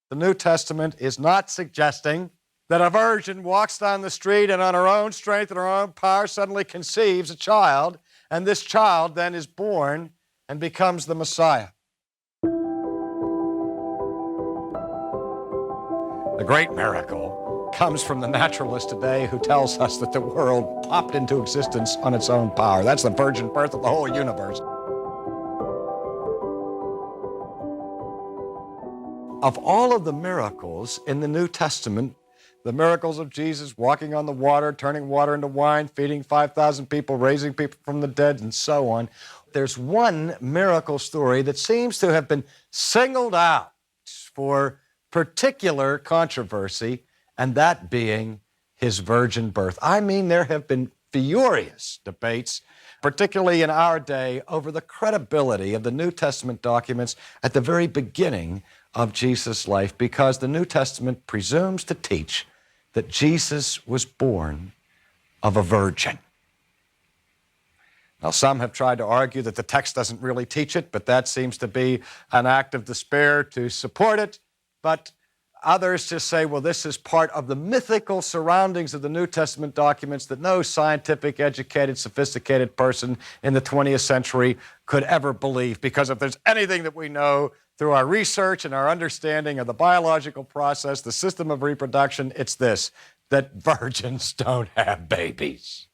The New Testament is not suggesting that a virgin walks down the street and on her own strength and her own power suddenly conceives a child, and this child then is born and becomes the Messiah. The great miracle comes from the naturalist today who tells us that the world popped into existence on its own power. That's the virgin birth of the whole universe. Of all of the miracles in the New Testament, the miracles of Jesus walking on the water, turning water into wine, feeding 5,000 people, raising people from the dead, and so on, there's one miracle story that seems to have been singled out for particular controversy, and that being his virgin birth. I mean, there have been furious debates, particularly in our day, over the credibility of the New Testament documents at the very beginning of Jesus' life, because the New Testament presumes to teach that Jesus was born of a virgin. Now, some have tried to argue that the text doesn't really teach it, but that seems to be an act of despair to support it. But others just say, well, this is part of the mythical surroundings of the New Testament documents that no scientific, educated, sophisticated person in the 20th century could ever believe. Because if there's anything that we know through our research and our understanding of the biological process, the system of reproduction, it's this, that virgins don't have babies.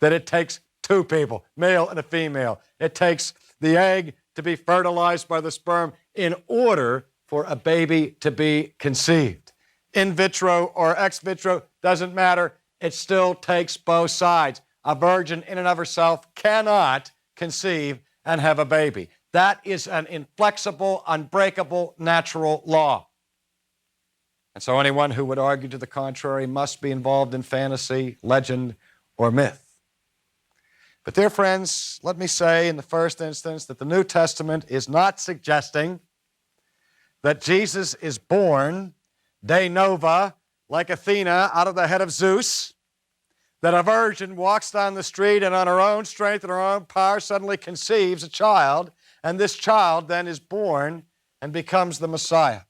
That it takes two people, male and a female. It takes the egg to be fertilized by the sperm in order for a baby to be conceived. In vitro or ex vitro, doesn't matter. It still takes both sides. A virgin in and of herself cannot conceive and have a baby. That is an inflexible, unbreakable, natural law. And so anyone who would argue to the contrary must be involved in fantasy, legend, or myth. But dear friends, let me say in the first instance that the New Testament is not suggesting that Jesus is born de novo, like Athena, out of the head of Zeus, that a virgin walks down the street and on her own strength and her own power suddenly conceives a child, and this child then is born and becomes the Messiah.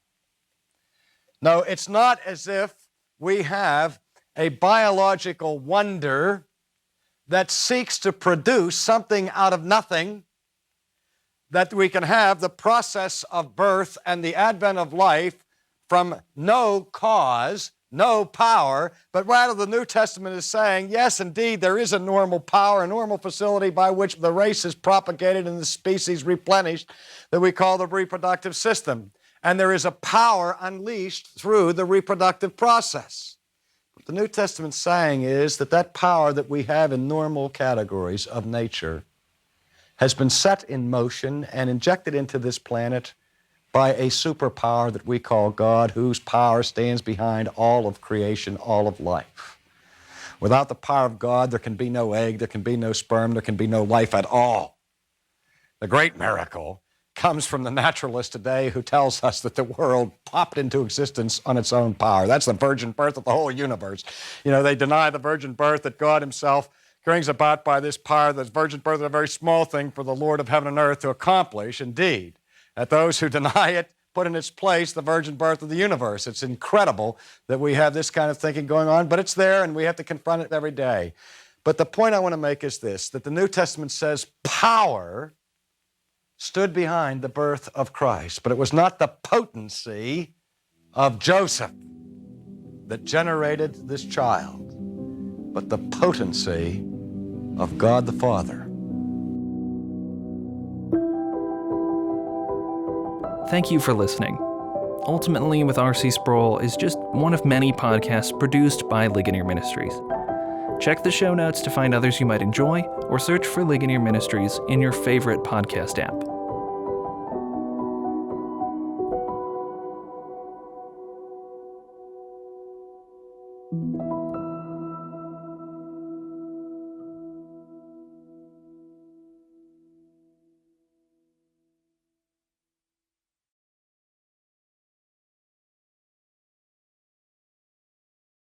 No, it's not as if we have a biological wonder that seeks to produce something out of nothing, that we can have the process of birth and the advent of life from no cause, no power, but rather the New Testament is saying, yes, indeed, there is a normal power, a normal facility by which the race is propagated and the species replenished that we call the reproductive system. And there is a power unleashed through the reproductive process. What the New Testament's saying is that that power that we have in normal categories of nature has been set in motion and injected into this planet by a superpower that we call God, whose power stands behind all of creation, all of life. Without the power of God, there can be no egg, there can be no sperm, there can be no life at all. The great miracle comes from the naturalist today who tells us that the world popped into existence on its own power. That's the virgin birth of the whole universe. You know, they deny the virgin birth that God himself brings about by this power. The virgin birth is a very small thing for the Lord of heaven and earth to accomplish, indeed. That those who deny it put in its place the virgin birth of the universe. It's incredible that we have this kind of thinking going on, but it's there and we have to confront it every day. But the point I want to make is this, that the New Testament says power stood behind the birth of Christ, but it was not the potency of Joseph that generated this child, but the potency of God the Father. Thank you for listening. Ultimately with R.C. Sproul is just one of many podcasts produced by Ligonier Ministries. Check the show notes to find others you might enjoy, or search for Ligonier Ministries in your favorite podcast app.